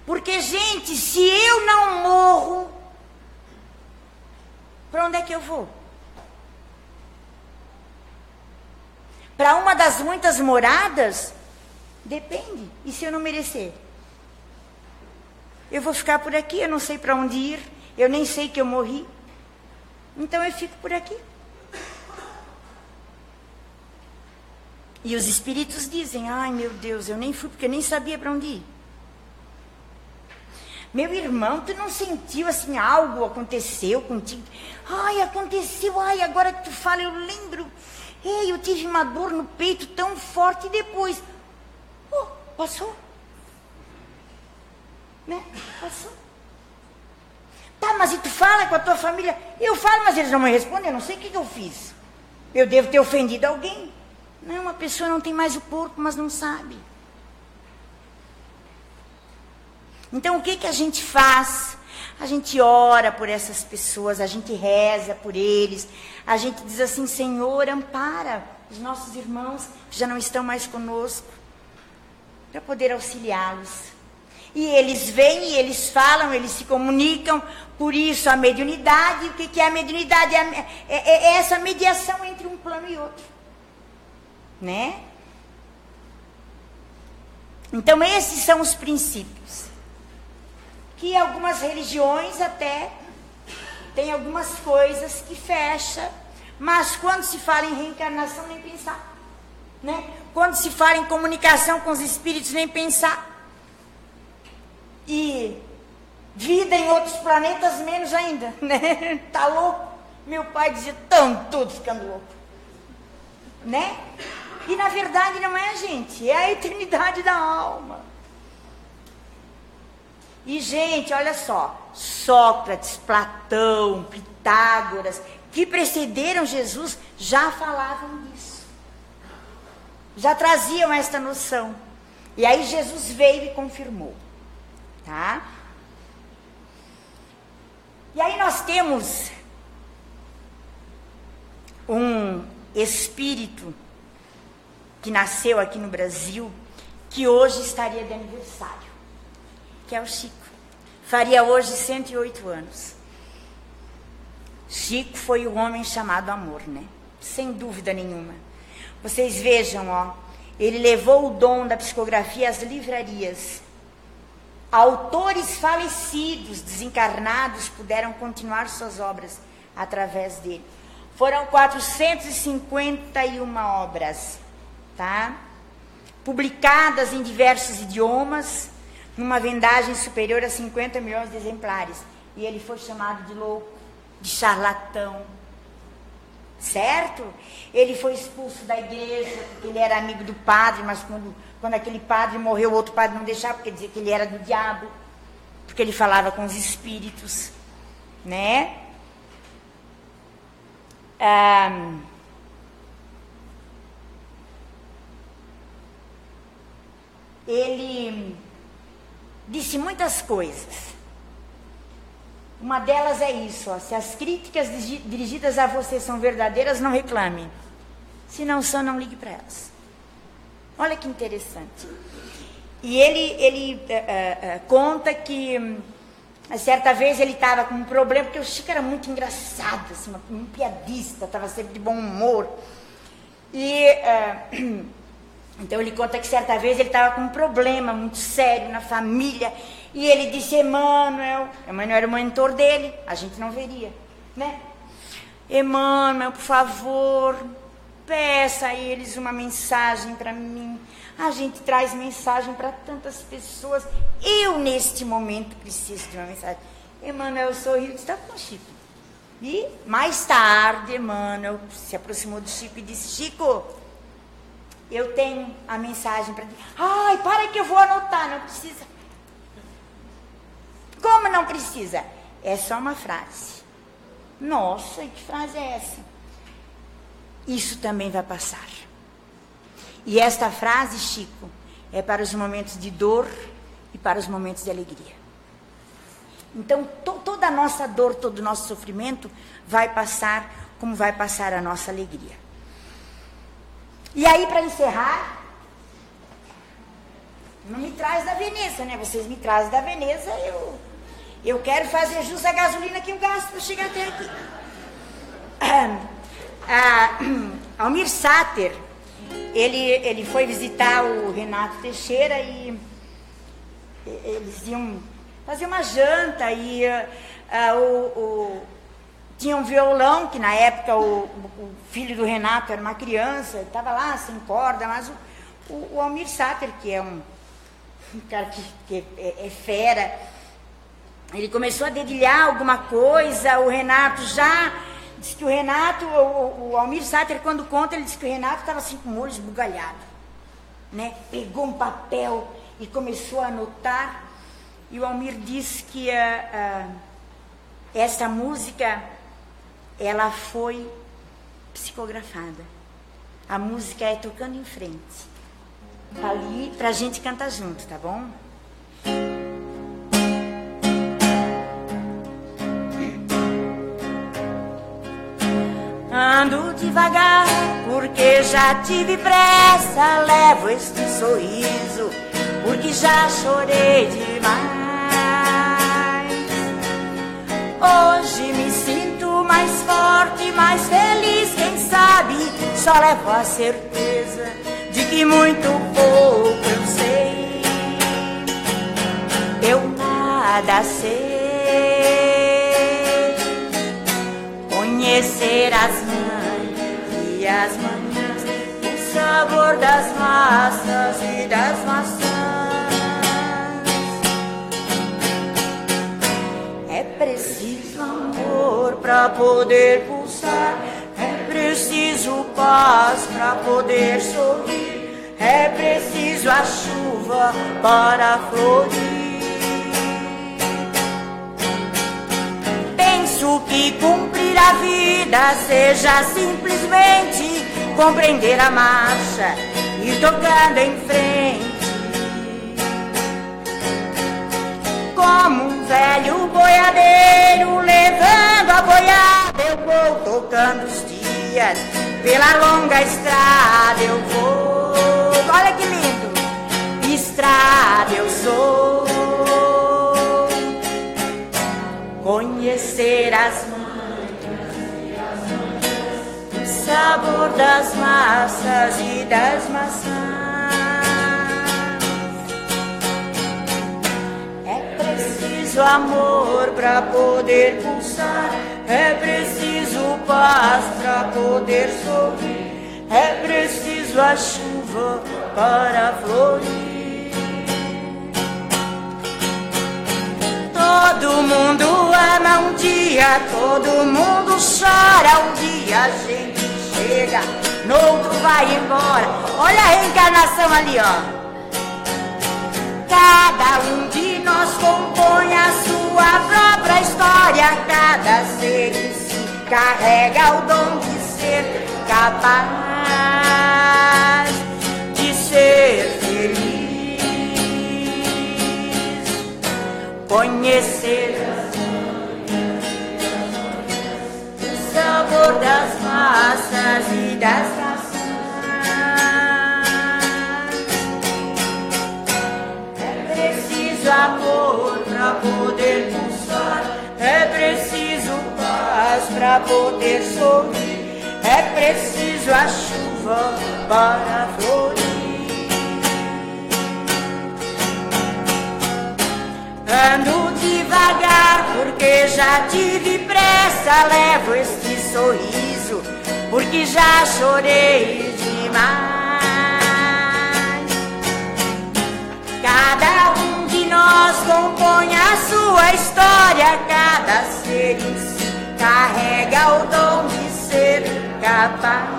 Porque, gente, se eu não morro, para onde é que eu vou? Para uma das muitas moradas? Depende. E se eu não merecer? Eu vou ficar por aqui, eu não sei para onde ir, eu nem sei que eu morri. Então eu fico por aqui. E os espíritos dizem, ai meu Deus, eu nem fui porque eu nem sabia para onde ir. Meu irmão, tu não sentiu assim, algo aconteceu contigo? Ai, aconteceu, ai, agora que tu fala, eu lembro. Ei, eu tive uma dor no peito tão forte e depois, passou. Né? Passou. Tá, mas e tu fala com a tua família? Eu falo, mas eles não me respondem, eu não sei o que eu fiz. Eu devo ter ofendido alguém. Não, uma pessoa não tem mais o corpo, mas não sabe. Então, o que a gente faz? A gente ora por essas pessoas, a gente reza por eles, a gente diz assim, Senhor, ampara os nossos irmãos que já não estão mais conosco, para poder auxiliá-los. E eles vêm, e eles falam, eles se comunicam, por isso a mediunidade. O que é a mediunidade? É essa mediação entre um plano e outro. Né? Então, esses são os princípios. Que algumas religiões até tem algumas coisas que fecha, mas quando se fala em reencarnação, nem pensar. Né? Quando se fala em comunicação com os espíritos, nem pensar. E vida em outros planetas, menos ainda. Né? Tá louco? Meu pai dizia, estão todos ficando loucos. Né? E na verdade não é a gente, é a eternidade da alma. E, gente, olha só, Sócrates, Platão, Pitágoras, que precederam Jesus, já falavam disso. Já traziam esta noção. E aí Jesus veio e confirmou. Tá? E aí nós temos um espírito que nasceu aqui no Brasil, que hoje estaria de aniversário. Que é o Chico. Faria hoje 108 anos. Chico foi o homem chamado amor, né? Sem dúvida nenhuma. Vocês vejam, ó, ele levou o dom da psicografia às livrarias. Autores falecidos, desencarnados, puderam continuar suas obras através dele. Foram 451 obras, tá? Publicadas em diversos idiomas, numa vendagem superior a 50 milhões de exemplares. E ele foi chamado de louco, de charlatão, certo? Ele foi expulso da igreja, porque ele era amigo do padre, mas quando aquele padre morreu, o outro padre não deixava, porque dizia que ele era do diabo, porque ele falava com os espíritos, né? Ele disse muitas coisas. Uma delas é isso, ó, se as críticas dirigidas a você são verdadeiras, não reclame. Se não são, não ligue para elas. Olha que interessante. E ele conta que certa vez ele estava com um problema, porque o Chico era muito engraçado, assim, um piadista, estava sempre de bom humor. E então ele conta que certa vez ele estava com um problema muito sério na família. E ele disse, Emmanuel era o mentor dele, a gente não veria, né? Emmanuel, por favor, peça a eles uma mensagem para mim. A gente traz mensagem para tantas pessoas. Eu, neste momento, preciso de uma mensagem. Emmanuel sorriu e disse, tá bom, Chico. E mais tarde, Emmanuel se aproximou do Chico e disse, Chico, eu tenho a mensagem para ti. Ai, para que eu vou anotar, não precisa. Como não precisa? É só uma frase. Nossa, que frase é essa? Isso também vai passar. E esta frase, Chico, é para os momentos de dor e para os momentos de alegria. Então, toda a nossa dor, todo o nosso sofrimento vai passar como vai passar a nossa alegria. E aí, para encerrar, não me traz da Veneza, né? Vocês me trazem da Veneza, eu quero fazer jus à gasolina que eu gasto para chegar até aqui. Almir Sater, ele foi visitar o Renato Teixeira e eles iam fazer uma janta e tinha um violão, que na época o filho do Renato era uma criança, estava lá sem corda, mas o Almir Sater, que é um cara que é fera, ele começou a dedilhar alguma coisa, o Renato já disse que o Almir Sater, quando conta, ele disse que o Renato estava assim com o olho esbugalhado, né? Pegou um papel e começou a anotar, e o Almir disse que essa música, ela foi psicografada. A música é Tocando em Frente. Tá ali pra gente cantar junto, tá bom? Ando devagar, porque já tive pressa. Levo este sorriso, porque já chorei demais. Hoje me sinto mais forte, mais feliz. Quem sabe só levo a certeza de que muito pouco eu sei. Eu nada sei. Conhecer as manhãs e as manhãs, o sabor das massas e das maçãs. É preciso amor pra poder pulsar, é preciso paz pra poder sorrir, é preciso a chuva para florir. Penso que cumprir a vida seja simplesmente compreender a marcha e tocando em frente. Como um velho boiadeiro levando a boiada, eu vou tocando os dias pela longa estrada. Eu vou, olha que lindo, estrada eu sou. Conhecer as manhãs e as manhãs, o sabor das massas e das maçãs. É preciso preciso amor para poder pulsar, é preciso paz para poder sorrir, é preciso a chuva para florir. Todo mundo ama um dia, todo mundo chora um dia, a gente chega, no outro vai embora. Olha a reencarnação ali, ó. Cada um de nós compõe a sua própria história, cada ser em si carrega o dom de ser capaz de ser feliz, conhecer o sabor das massas e das nações. Amor para poder pulsar, é preciso paz para poder sorrir, é preciso a chuva para florir. Ando devagar porque já tive pressa, levo este sorriso porque já chorei demais. Cada um de nós compõe a sua história, cada ser em si carrega o dom de ser capaz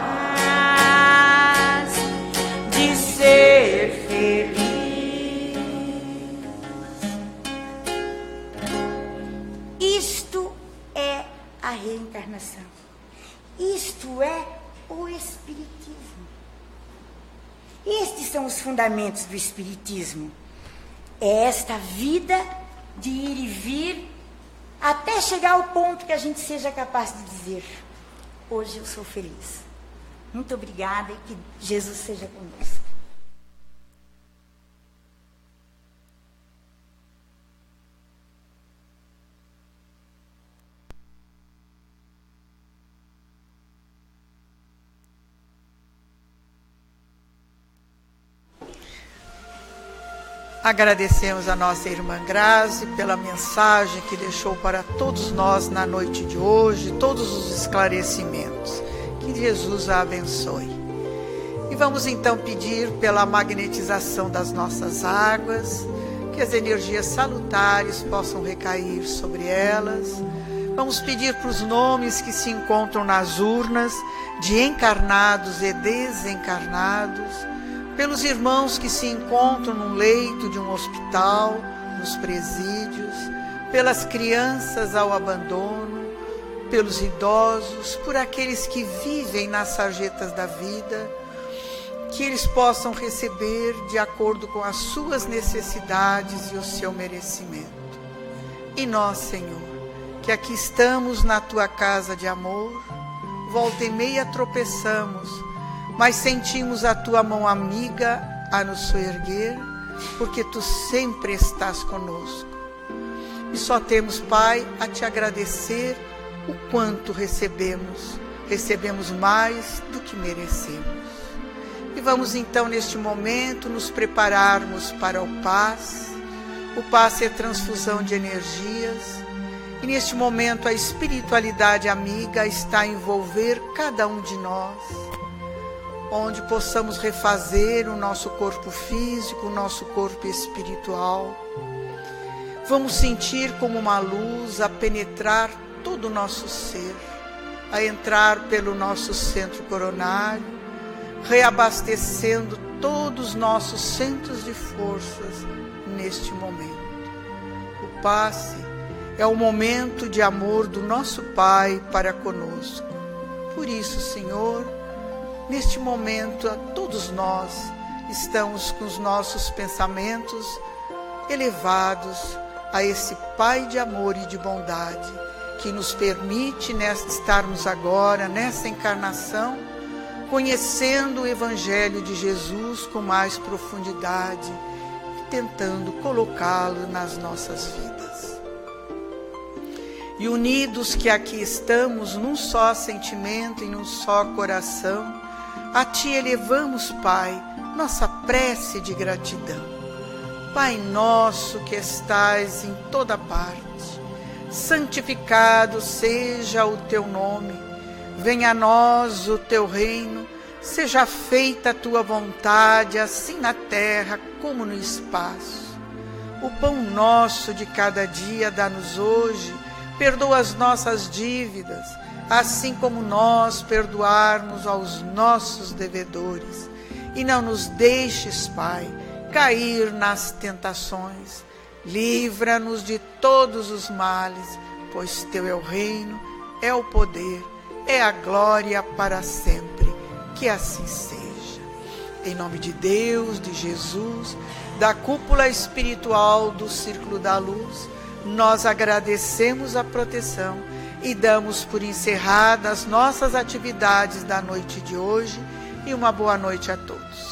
de ser feliz. Isto é a reencarnação. Isto é o Espiritismo. Estes são os fundamentos do Espiritismo. É esta vida de ir e vir até chegar ao ponto que a gente seja capaz de dizer: hoje eu sou feliz. Muito obrigada e que Jesus seja conosco. Agradecemos a nossa irmã Grazi pela mensagem que deixou para todos nós na noite de hoje, todos os esclarecimentos. Que Jesus a abençoe. E vamos então pedir pela magnetização das nossas águas, que as energias salutares possam recair sobre elas. Vamos pedir para os nomes que se encontram nas urnas, de encarnados e desencarnados, pelos irmãos que se encontram no leito de um hospital, nos presídios, pelas crianças ao abandono, pelos idosos, por aqueles que vivem nas sarjetas da vida, que eles possam receber de acordo com as suas necessidades e o seu merecimento. E nós, Senhor, que aqui estamos na Tua casa de amor, volta e meia tropeçamos, mas sentimos a Tua mão amiga a nos soerguer, porque Tu sempre estás conosco. E só temos, Pai, a Te agradecer o quanto recebemos mais do que merecemos. E vamos então, neste momento, nos prepararmos para o passe. O passe é transfusão de energias. E neste momento a espiritualidade amiga está a envolver cada um de nós, onde possamos refazer o nosso corpo físico, o nosso corpo espiritual. Vamos sentir como uma luz a penetrar todo o nosso ser, a entrar pelo nosso centro coronário, reabastecendo todos os nossos centros de forças neste momento. O passe é o momento de amor do nosso Pai para conosco. Por isso, Senhor, neste momento, a todos nós estamos com os nossos pensamentos elevados a esse Pai de amor e de bondade, que nos permite estarmos agora, nessa encarnação, conhecendo o Evangelho de Jesus com mais profundidade e tentando colocá-lo nas nossas vidas. E unidos que aqui estamos num só sentimento e num só coração, a Ti elevamos, Pai, nossa prece de gratidão. Pai nosso que estais em toda parte, santificado seja o teu nome. Venha a nós o teu reino, seja feita a tua vontade, assim na terra como no espaço. O pão nosso de cada dia dá-nos hoje, perdoa as nossas dívidas, assim como nós perdoarmos aos nossos devedores. E não nos deixes, Pai, cair nas tentações. Livra-nos de todos os males, pois teu é o reino, é o poder, é a glória para sempre. Que assim seja. Em nome de Deus, de Jesus, da cúpula espiritual do Círculo da Luz, nós agradecemos a proteção e damos por encerradas nossas atividades da noite de hoje e uma boa noite a todos.